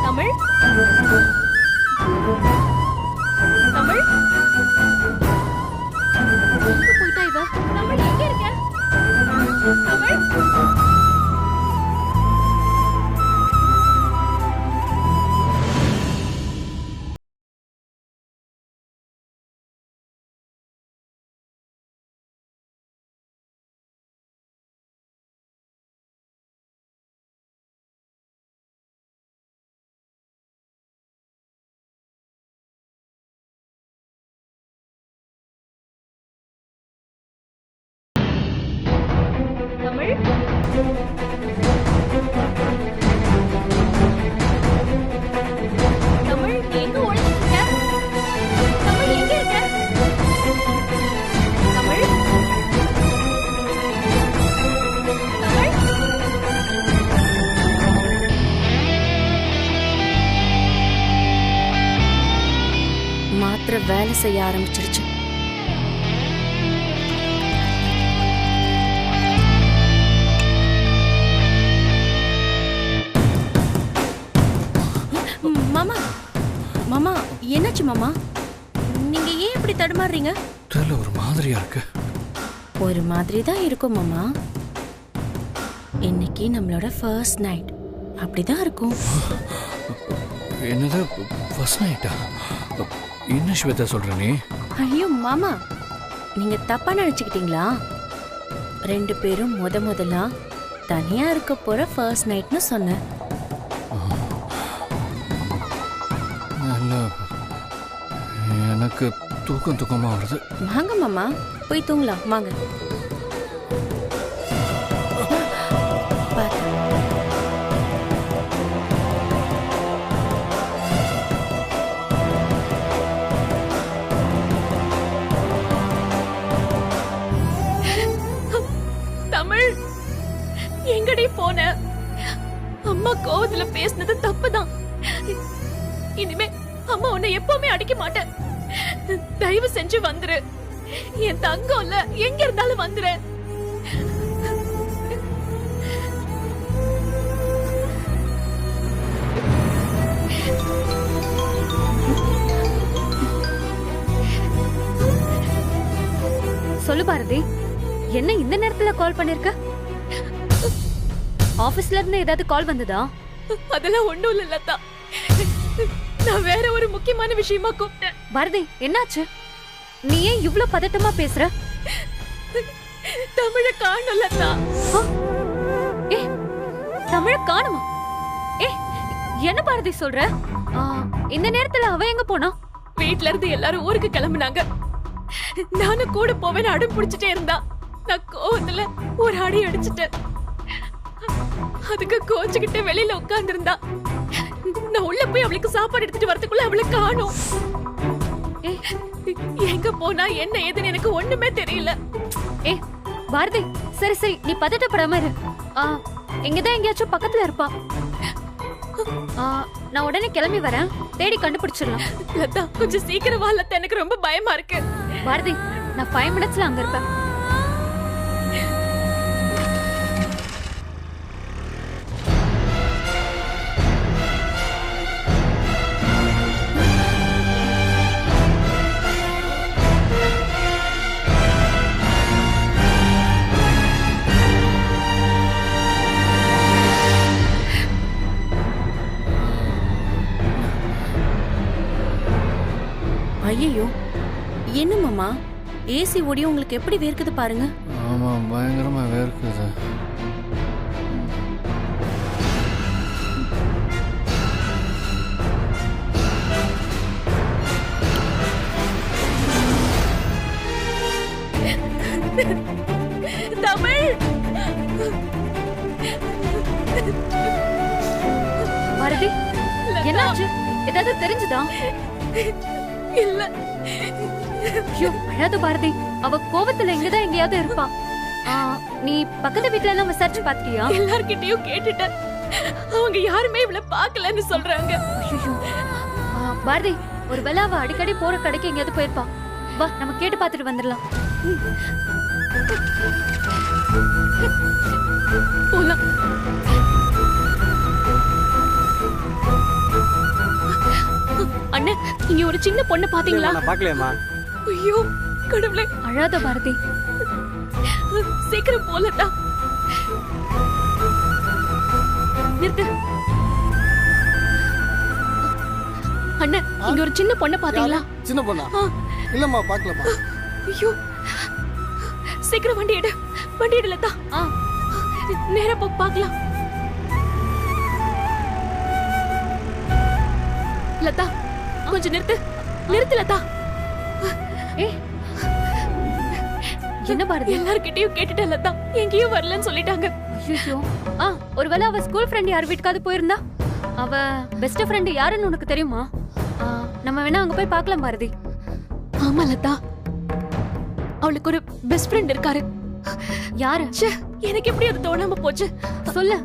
தமிழ் தமிழ் எங்க போயிட்டா இவ? தமிழ் எங்க இருக்க? தமிழ் தமிழ் தமிழ் நீ எங்க ஒளிஞ்சிருக்க? தமிழ் எங்க இருக்க? தமிழ் தமிழ் மாத்திரை வேலை செய்ய ஆரம்பிச்சிருச்சு. மாமா மாமா என்னாச்சு மாமா? நீங்க ஏன் இப்படி தடுமாறுறீங்க? தெரியல, ஒரு மாதிரியா இருக்கு. ஒரு மாதிரி தான் இருக்கும் மாமா. இன்னைக்கு நம்மளோட ஃபர்ஸ்ட் நைட், அப்படிதான் இருக்கும். என்னது ஃபர்ஸ்ட் நைட்டா? என்ன ஸ்வேதா சொல்ற நீ? ஐயோ மாமா, நீங்க தப்பா நினைச்சுக்கிட்டீங்களா? 2 பேரும் முதலா தனியா இருக்க போற ஃபர்ஸ்ட் நைட்னு சொன்னேன். இல்ல, எனக்கு தூக்கமா வருது. வாங்க மாமா, போய் தூங்கலாம் வாங்க. பாத்து. தமிழ் எங்கடி போன? அம்மா கோவத்துல பேசினது தப்புதான். இனிமே அம்மா உன்னை எப்பவுமே அடிக்க மாட்டேன். தயவு செஞ்சு வந்துரு. என் தங்கம்ல எங்க இருந்தாலும் வந்துரு. சொல்லு பாரதி, என்ன இந்த நேரத்துல கால் பண்ணிருக்க? ஆபீஸ்ல இருந்து ஏதாவது கால் வந்ததா? அதெல்லாம் ஒண்ணும் இல்ல லதா. நான் வேற ஒரு முக்கியமான விஷயமா கூப்பிட்டேன். பாரதி, என்னாச்சு? நீ ஏன் இவ்ளோ பதட்டமா பேசுற? தமிழ காணோம் லதா. ஏ, தமிழ காணுமா? ஏ, என்ன பாரதி சொல்ற? இந்த நேரத்துல அவ எங்க போனா? வீட்ல இருந்து எல்லாரும் ஊருக்கு கிளம்புனாங்க. நானும் கூட போவேன்னு அடம் பிடிச்சிட்டே இருந்தா. நான் கோவத்துல ஒரு அடி அடிச்சிட்டேன். அதுக்கு கோச்சுக்கிட்டு வெளியில உட்கார்ந்து இருந்தா. நான் உள்ள போய் அவளுக்கு சாப்பாடு எடுத்துட்டு வரதுக்குள்ள அவளை காணோம். எங்க போனா என்ன ஏதுன்னு எனக்கு ஒண்ணுமே தெரியல. ஏ பாரதி, சரி சரி, நீ பதட்டப்படாம இரு. இங்கதான் எங்கேயாச்சும் பக்கத்துல இருப்பா. நான் உடனே கிளம்பி வரேன், தேடி கண்டுபிடிச்சிடலாம். லதா, கொஞ்சம் சீக்கிரம் வா லதா, எனக்கு ரொம்ப பயமா இருக்கு. பாரதி, நான் 5 மினிட்ஸ்ல அங்க இருப்பேன். ஐயோ, என்ன மாமா, ஏசி ஓடி உங்களுக்கு எப்படி வேர்க்குது பாருங்க. ஆமா, பயங்கரமா வேர்க்குது. தமிழ், பாரதி, என்னாச்சு? ஏதாவது தெரிஞ்சுதா? இல்ல. ஐயோ, அழாத பாரதி, அவ கோவத்துல எங்கதான் எங்கேயாவது இருப்பா. நீ பக்கத்து வீட்ல எல்லாம் விசாரிச்சு பாத்தியா? எல்லார்கிட்டயும் கேட்டுட்டேன். அவங்க யாருமே இவள பாக்கலன்னு சொல்றாங்க. ஐயோ, பாரதி, ஒருவேளை அவ அடிக்கடி போற கடைக்கு எங்கேயாவது போயிருப்பா. வா, நம்ம கேட்டு பாத்துட்டு வந்துடலாம். போலாம். அண்ணே, இங்க ஒரு சின்ன பொண்ணு பாத்தீங்களா? நான் பார்க்கலையேம்மா. ஐயோ கடவுளே, அழாத பாரதி. சீக்கிரம் போலட்டா. நிறுத்து. அண்ணா, இங்க ஒரு சின்ன பொண்ணு பாத்தீங்களா? சின்ன பொண்ணா? இல்லம்மா, பார்க்கலம்மா. ஐயோ, சீக்கிரம் வண்டி எடு, வண்டி எடு லதா. நேரா போ, பார்க்கலாம். லதா, கொஞ்சம் நிறுத்து, நிறுத்து லதா. ஏய், என்ன பாரதி? எல்லார்கிட்டயும் கேட்டுட்டேன் லதா, எங்கேயும் வரலன்னு சொல்லிட்டாங்க. ஐயோ, ஒருவேளை அவ ஸ்கூல் ஃப்ரெண்ட் யார் வீட்டுக்காவது போயிருந்தா? அவ பெஸ்ட் ஃப்ரெண்ட் யாருன்னு உனக்கு தெரியுமா? நம்ம வேணா அங்க போய் பார்க்கலாம் பாரதி. ஆமா லதா, அவளுக்கு ஒரு பெஸ்ட் ஃப்ரெண்ட் இருக்காரு. யாரு? எனக்கு எப்படி அது தோணாம போச்சு? சொல்லு.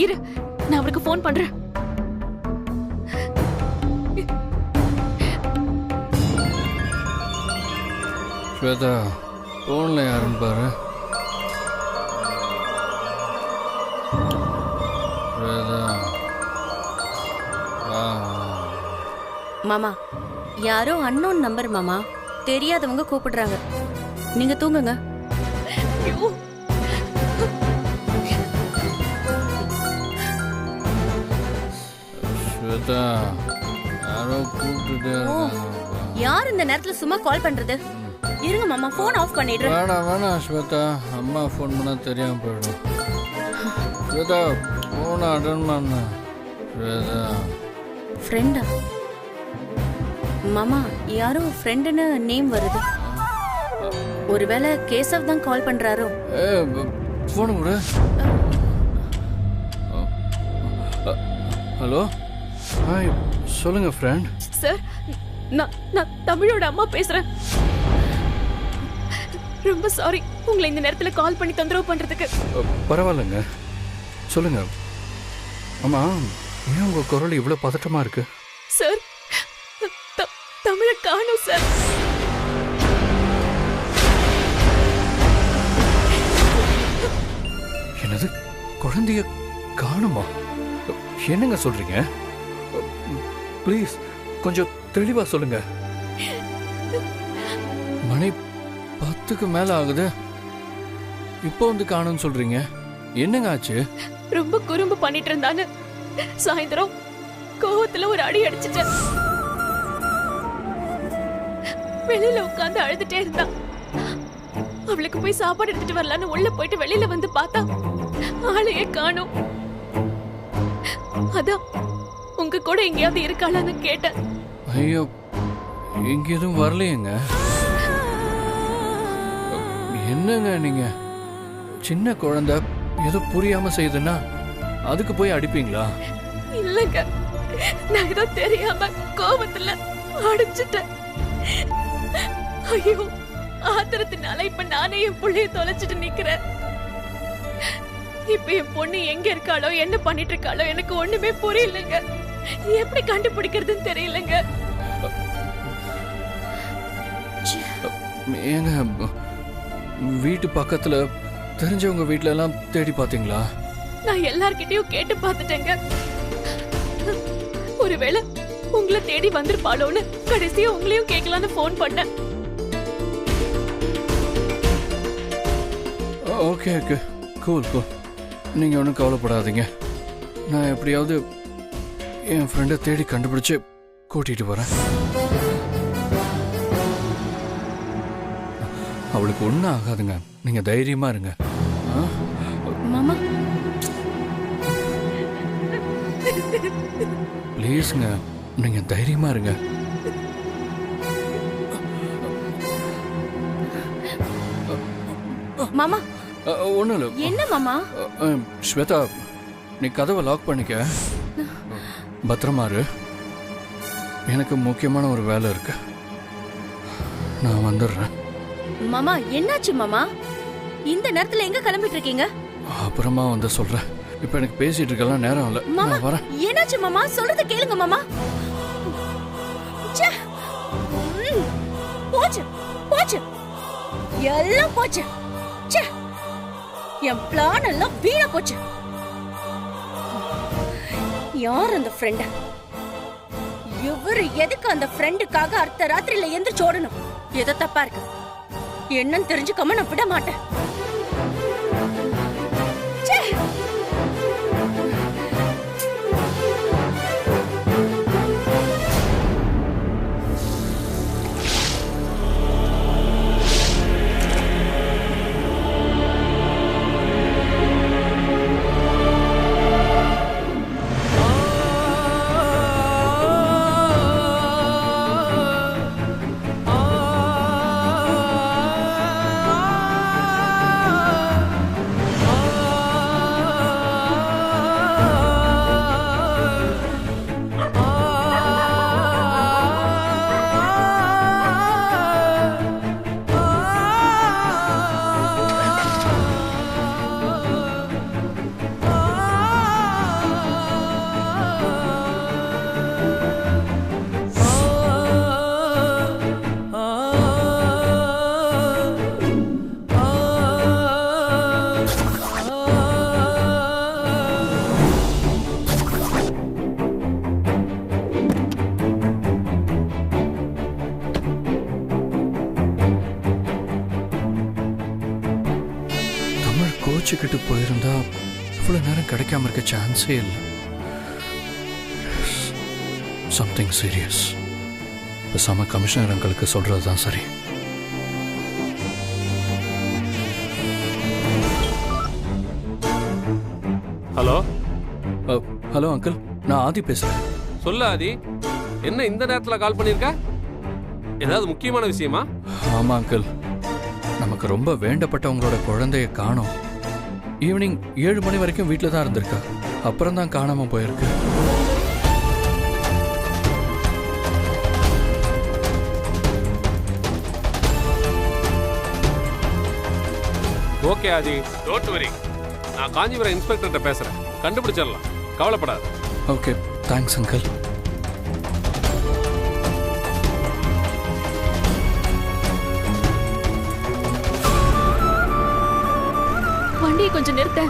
இரு, நான் அவருக்கு ஃபோன் பண்றேன். ஸ்வேதா, ஃபோனில் யாருன்னு பாரு. ஸ்வேதா, மாமா, யாரோ அன்னோன் நம்பர் மாமா, தெரியாதவங்க கூப்பிடுறாங்க. நீங்க தூங்குங்க. ஐயோ, ஸ்வேதா, யாரோ கூப்பிட்டுட்டே இருக்காங்கப்பா. யார் இந்த நேரத்துல சும்மா கால் பண்றது? இருங்க மாமா, போன் ஆஃப் பண்ணிடுறேன். வேணாம் ஸ்வேதா, அம்மா ஃபோன் பண்ணா தெரியாம போயிடும். ஸ்வேதா, ஃபோனை அட்டன் பண்ண. ஸ்வேதா, ஃப்ரெண்டா? மாமா, யாரோ ஃப்ரெண்டுன்னு நேம் வருது. ஒருவேளை கேசவ் தான் கால் பண்றாரோ? ஃபோனு கூட. ஹலோ, ஹாய், சொல்லுங்க ஃப்ரெண்ட். சார், நான் தமிழோட அம்மா பேசுறேன். ரொம்ப சாரி உங்களை இந்த நேரத்துல கால் பண்ணி தொந்தரவு பண்றதுக்கு. பரவாயில்லைங்க, சொல்லுங்க. ஆமா, ஏன் உங்க குரல் இவ்வளவு பதட்டமா இருக்கு? சார், தமிழை காணோம் சார். என்னது, குழந்தைய காணுமா? என்னங்க சொல்றீங்க? ப்ளீஸ் கொஞ்சம் தெளிவா சொல்லுங்க. மணி 10க்கு மேல ஆகுது, இப்போ வந்து காணும்னு சொல்றீங்க. என்னங்க ஆச்சு? ரொம்ப குறும்பு பண்ணிட்டு இருந்தான்னு சாயந்தரம் கோவத்துல ஒரு அடி அடிச்சிட்டேன். வெளியில உட்கார்ந்து அழுதுட்டே இருந்தா. அவளுக்கு போய் சாப்பாடு எடுத்துட்டு வரலான்னு உள்ள போயிட்டு வெளியில வந்து பார்த்தா ஆளையே காணோம். அதான் உங்க கூட எங்கேயாவது இருக்காளான்னு கேட்டேன். ஐயோ, இங்க எதுவும் வரலையேங்க. என்னங்க நீங்க, சின்ன குழந்தை ஏதோ புரியாம செய்யுதுன்னா அதுக்கு போய் அடிப்பீங்களா? இல்லங்க, நான் ஏதோ தெரியாம கோபத்துல அடிச்சிட்டேன். ஐயோ, ஆத்திரத்தினால இப்ப நானே என் புள்ளைய தொலைச்சிட்டு நிக்கிறேன். இப்ப என் பொண்ணு எங்க இருக்காளோ, என்ன பண்ணிட்டு இருக்காளோ எனக்கு ஒண்ணுமே புரியலங்க. எப்படி கண்டுபிடிக்கிறதுன்னு தெரியலங்க. ஏங்க, வீட்டு பக்கத்துல தெரிஞ்சவங்க வீட்ல எல்லாம் தேடி பாத்தீங்களா? நான் எல்லார்கிட்டயும் கேட்டு பார்த்துட்டேங்க. ஒருவேளை உங்களை தேடி வந்திருப்பாளோன்னு கடைசியா உங்களையும் கேட்கலான்னு போன் பண்ணேன். Okay okay, cool cool. நீங்க ஒன்றும் கவலைப்படாதீங்க. நான் எப்படியாவது என் ஃப்ரெண்டை தேடி கண்டுபிடிச்சு கூட்டிட்டு வரேன். அவளுக்கு ஒன்றும் ஆகாதுங்க, நீங்க தைரியமா இருங்க. மாமா, ப்ளீஸ்ங்க, நீங்க தைரியமா இருங்க. மாமா, ஒன்றும் இல்லை. என்ன மாமா? ஸ்வேதா, நீ கதவை லாக் பண்ணிக்க, பத்திரமா இரு. எனக்கு முக்கியமான ஒரு வேலை இருக்கு, நான் வந்துடுறேன். மாமா, என்னாச்சு மாமா? இந்த நேரத்துல எங்க கிளம்பிட்டு இருக்கீங்க? அப்புறமா வந்து சொல்றேன். இப்ப எனக்கு பேசிட்டு இருக்கலாம் நேரம் இல்ல. மாமா, நான் வரேன். என்னாச்சு மாமா? சொல்றத கேளுங்க மாமா. ச்சே, போச்சு போச்சு, எல்லாம் போச்சு. ச்சே, என் பிளான் எல்லாம் வீணா போச்சு. யார் அந்த ஃப்ரெண்ட்? இவரு எதுக்கு அந்த ஃப்ரெண்டுக்காக அடுத்த ராத்திரியில எந்திரிச்சு ஓடணும்? ஏதோ தப்பா இருக்கு. என்னன்னு தெரிஞ்சுக்காம நான் விட மாட்டேன். ச்சே! கோச்சிக்கிட்டு போயிருந்தா இவ்வளவு நேரம் கிடைக்காம இருக்க சான்ஸே இல்லை. Something serious. பேசாம கமிஷனர் அங்களுக்கு சொல்றதுதான் சரி. ஹலோ ஹலோ அங்கிள், நான் ஆதி பேசுறேன். சொல்லு ஆதி, என்ன இந்த நேரத்துல கால் பண்ணிருக்க? ஏதாவது முக்கியமான விஷயமா? ஆமா அங்கிள், நமக்கு ரொம்ப வேண்டப்பட்டவங்களோட குழந்தைய காணோம். ஈவினிங் 7 மணி வரைக்கும் வீட்டில் தான் இருந்திருக்கா. அப்புறம் தான் காணாம போயிருக்கு. Okay Aadhi, don't worry. நான் காஞ்சிபுரம் இன்ஸ்பெக்டர்கிட்ட பேசுறேன், கண்டுபிடிச்சிடலாம், கவலைப்படாத. Okay, thanks uncle. வண்டியை கொஞ்சம் நிறுத்த.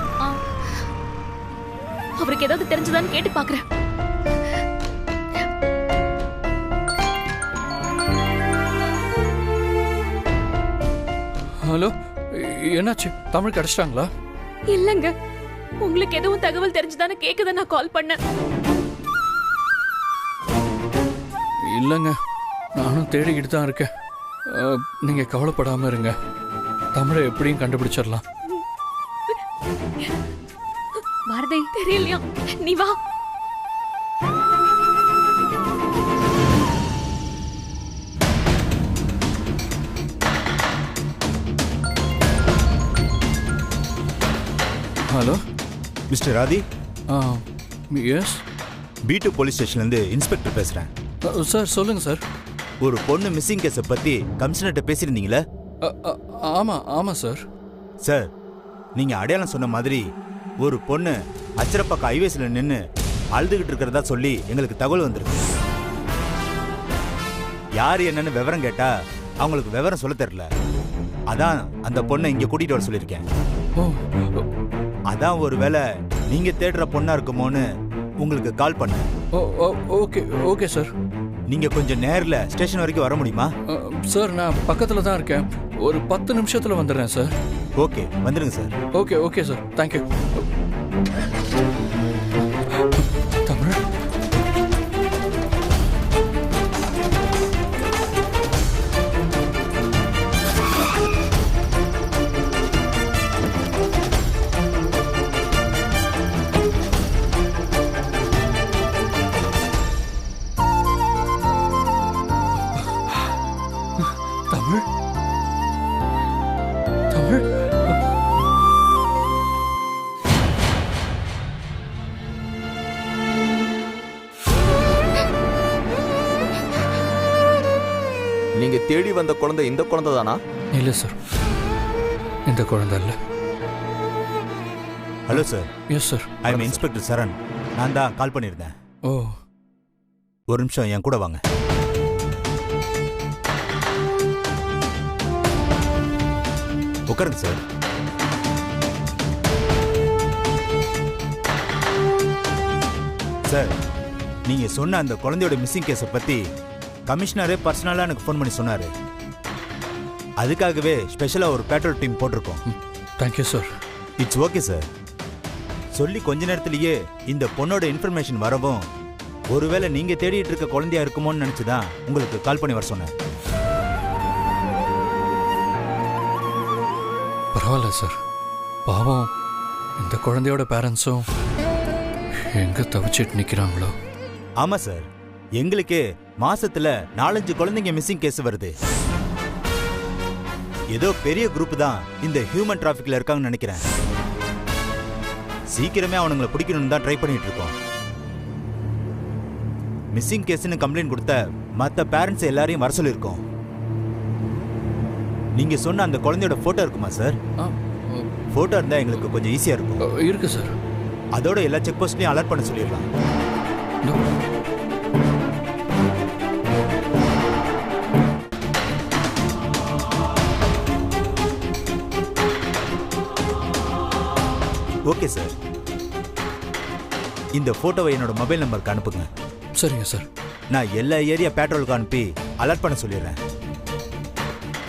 அவருக்கு ஏதாவது தெரிஞ்சதான்னு கேட்டு பாக்குறேன். ஹலோ, என்னாச்சு? தமிழ் கிடைச்சிட்டாங்களா? இல்லங்க, உங்களுக்கு எதுவும் தகவல் தெரிஞ்சதான்னு கேக்குதான் நான் கால் பண்ணேன். இல்லைங்க, நானும் தேடிக்கிட்டு தான் இருக்கேன். நீங்க கவலைப்படாம இருங்க, தமிழை எப்படியும் கண்டுபிடிச்சிடலாம். பாரதி தெரியலையா? நீ வா. ஹலோ மிஸ்டர் ஆதி. எஸ், B2 போலீஸ் ஸ்டேஷன்லேருந்து இன்ஸ்பெக்டர் பேசுகிறேன். சார் சொல்லுங்க சார். ஒரு பொண்ணு மிஸ்ஸிங் கேஸை பற்றி கமிஷனர்கிட்ட பேசியிருந்தீங்களே? ஆமாம் ஆமாம் சார். சார், நீங்கள் அடையாளம் சொன்ன மாதிரி ஒரு பொண்ணு அச்சரப்பாக்கம் ஹைவேஸில் நின்று அழுதுகிட்டு இருக்கிறதா சொல்லி எங்களுக்கு தகவல் வந்திருக்கு. யார் என்னன்னு விவரம் கேட்டால் அவங்களுக்கு விவரம் சொல்ல தெரியல. அதான் அந்த பொண்ணை இங்கே கூட்டிகிட்டு வர சொல்லியிருக்கேன். அதான் ஒரு வேளை நீங்கள் தேடுற பொண்ணா இருக்குமோன்னு உங்களுக்கு கால் பண்ணேன். Okay okay sir. நீங்கள் கொஞ்சம் நேரில் ஸ்டேஷன் வரைக்கும் வர முடியுமா? சார், நான் பக்கத்தில் தான் இருக்கேன். ஒரு 10 நிமிஷத்தில் வந்துடுறேன் சார். ஓகே, வந்துடுங்க sir. Okay okay sir, thank you. Tamil, Tamil, Tamil. நீங்க தேடி வந்த குழந்தை இந்த குழந்தை தானா? இல்லை சார், இந்த குழந்தை இல்லை. Hello sir. Yes sir. I am inspector Charan. நான் தான் கால் பண்ணியிருந்தேன். ஓ, ஒரு நிமிஷம் என் கூட வாங்க. உட்காருங்க சார். சார், நீங்க சொன்ன அந்த குழந்தையோட மிஸ்ஸிங் கேஸை பத்தி கமிஷனரே பர்சனலா எனக்கு ஃபோன் பண்ணி சொன்னாரு. அதுக்காகவே ஸ்பெஷலா ஒரு பேட்ரோல் டீம் போட்டிருக்கோம். Thank you sir. It's okay sir. சொல்லி கொஞ்ச நேரத்திலேயே இந்த பொண்ணோட இன்ஃபர்மேஷன் வரவும் ஒருவேளை நீங்க தேடிட்டு இருக்க குழந்தையா இருக்குமோன்னு நினைச்சுதான் உங்களுக்கு கால் பண்ணி வர சொன்னேன். பரவாயில்ல சார். பாவம் இந்த குழந்தையோட பேரண்ட்ஸும் எங்க தவிச்சிட்டு நிக்கிறாங்களோ. ஆமா சார், எங்களுக்கே மாசத்துல 4-5 குழந்தைங்க மிஸ்ஸிங் கேஸ் வருது. ஏதோ பெரிய குரூப் தான் இந்த ஹியூமன் டிராஃபிக்ல இருக்காங்கன்னு நினைக்கிறேன். சீக்கிரமே அவனுங்களை பிடிக்கணும்னு தான் ட்ரை பண்ணிட்டு இருக்கோம். மிஸ்ஸிங் கேஸ்னு கம்ப்ளைண்ட் கொடுத்த மற்ற பேரண்ட்ஸ் எல்லாரையும் வர சொல்லியிருக்கோம். நீங்க சொன்ன அந்த குழந்தையோட போட்டோ இருக்குமா சார்? போட்டோ இருந்தா எங்களுக்கு கொஞ்சம் ஈஸியா இருக்கும். இருக்கு சார். அதோட எல்லா செக் போஸ்ட்லயும் அலர்ட் பண்ண சொல்லிடலாம். Okay sir. இந்த போட்டோவை என்னோட மொபைல் நம்பருக்கு அனுப்புங்க. சரிங்க சார். நான் எல்லா ஏரியா பேட்ரோலுக்கு அனுப்பி அலர்ட் பண்ண சொல்லிடுறேன்.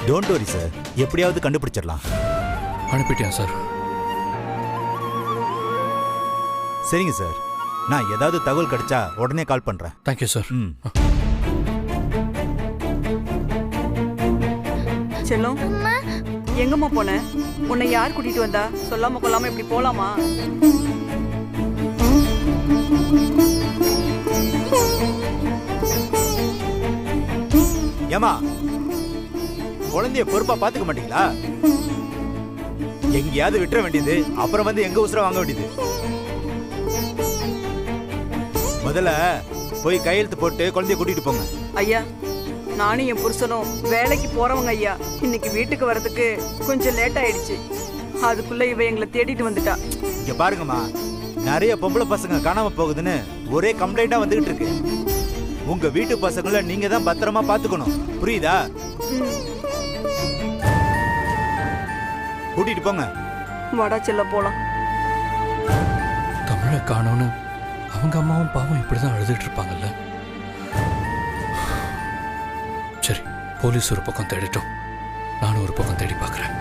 டோன்ட் வரி சார், எப்படியாவது கண்டுபிடிச்சிடலாம். அனுப்பிட்டேன் சார். சரிங்க சார், நான் ஏதாவது தகவல் கிடைச்சா உடனே கால் பண்றேன். Thank you sir. செல்லம், எங்கம்மா போன? உன்னை யார் கூட்டிட்டு வந்தா? சொல்லாம கொள்ளாம இப்படி போலாமா? ஏமா, குழந்தைய பொறுப்பா பாத்துக்க மாட்டீங்களா? எங்கேயாவது விட்டுற வேண்டியது, அப்புறம் வந்து எங்க உசுர வாங்க வேண்டியது. முதல்ல போய் கையெழுத்து போட்டு குழந்தைய கூட்டிட்டு போங்க. ஐயா, நானும் என் புருஷனும் வேலைக்கு போறவங்க ஐயா. இன்னைக்கு வீட்டுக்கு வர்றதுக்கு கொஞ்சம் லேட் ஆயிடுச்சு. அதுக்குள்ள இவ எங்களை தேடிட்டு வந்துட்டா. இங்க பாருங்கம்மா, நிறைய பொம்பளை பசங்க காணாம போகுதுன்னு ஒரே கம்ப்ளைண்டா வந்துகிட்டு இருக்கு. உங்க வீட்டு பசங்களை நீங்க தான் பத்திரமா பாத்துக்கணும், புரியுதா? கூட்டிட்டு போங்க. வடா செல்ல போலாம். தமிழை காணோன்னு அவங்க அம்மாவும் பாவம் இப்படிதான் அழுதுட்டு இருப்பாங்கல்ல. சரி, போலீஸ் ஒரு பக்கம் தேடிட்டோம், நானும் ஒரு பக்கம் தேடி பார்க்கிறேன்.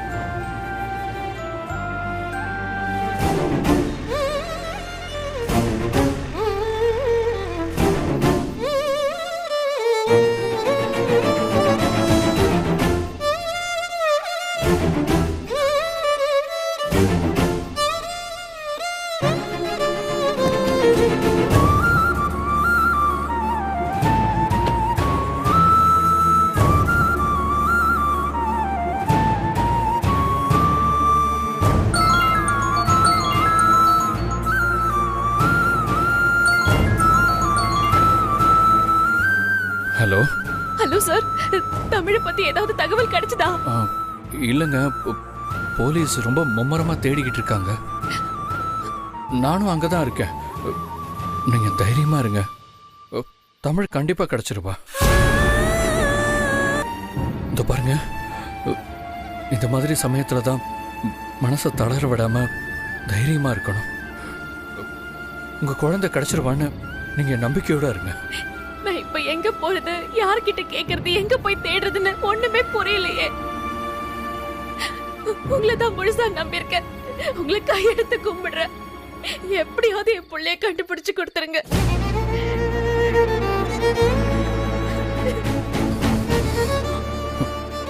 ஹலோ. ஹலோ சார், தமிழை பத்தி ஏதாவது தகவல் கிடைச்சதா? இல்லைங்க, போலீஸ் ரொம்ப மும்மரமா தேடிக்கிட்டு இருக்காங்க. நானும் அங்கதான் இருக்கேன். நீங்க தைரியமா இருங்க, தமிழ் கண்டிப்பா கிடைச்சிருவா. இந்த பாருங்க, இந்த மாதிரி சமயத்துல தான் மனசை தளர விடாம தைரியமா இருக்கணும். உங்க குழந்தை கிடைச்சிருவான்னு நீங்க நம்பிக்கையோட இருங்க. நான் இப்ப எங்க போறது, யார்கிட்ட கேக்குறது, எங்க போய் தேடுறதுன்னு ஒண்ணுமே புரியலையே. உங்களை தான் முழுசா நம்பியிருக்கேன். உங்களை கையெடுத்து கும்பிடுறேன். எப்படியாவது என் பிள்ளைய கண்டுபிடிச்சு கொடுத்துருங்க.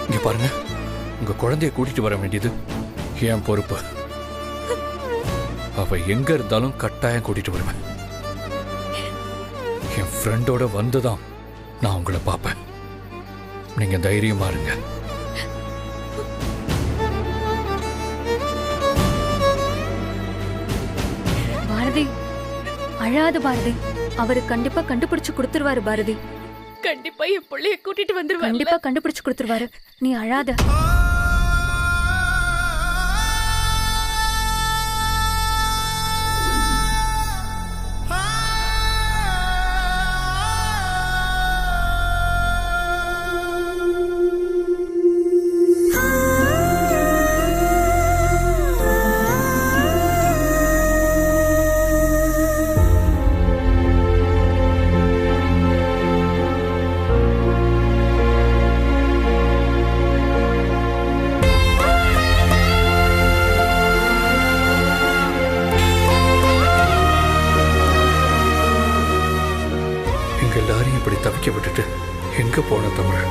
இங்க பாருங்க, உங்க குழந்தைய கூட்டிட்டு வர வேண்டியது என் பொறுப்பு. அவ எங்க இருந்தாலும் கட்டாயம் கூட்டிட்டு வருவேன். என் ஃப்ரெண்டோட வந்துதான் நான் உங்களை பார்ப்பேன். நீங்க தைரியமா இருங்க. பாரதி, அழாத பாரதி. அவரு கண்டிப்பா கண்டுபிடிச்சு கொடுத்துருவாரு பாரதி. கண்டிப்பா என் பிள்ளைய கூட்டிட்டு வந்துருவாரு. கண்டிப்பா கண்டுபிடிச்சு கொடுத்துருவாரு. நீ அழாத. தவிக்க விட்டுட்டு எங்க போன தமிழ்?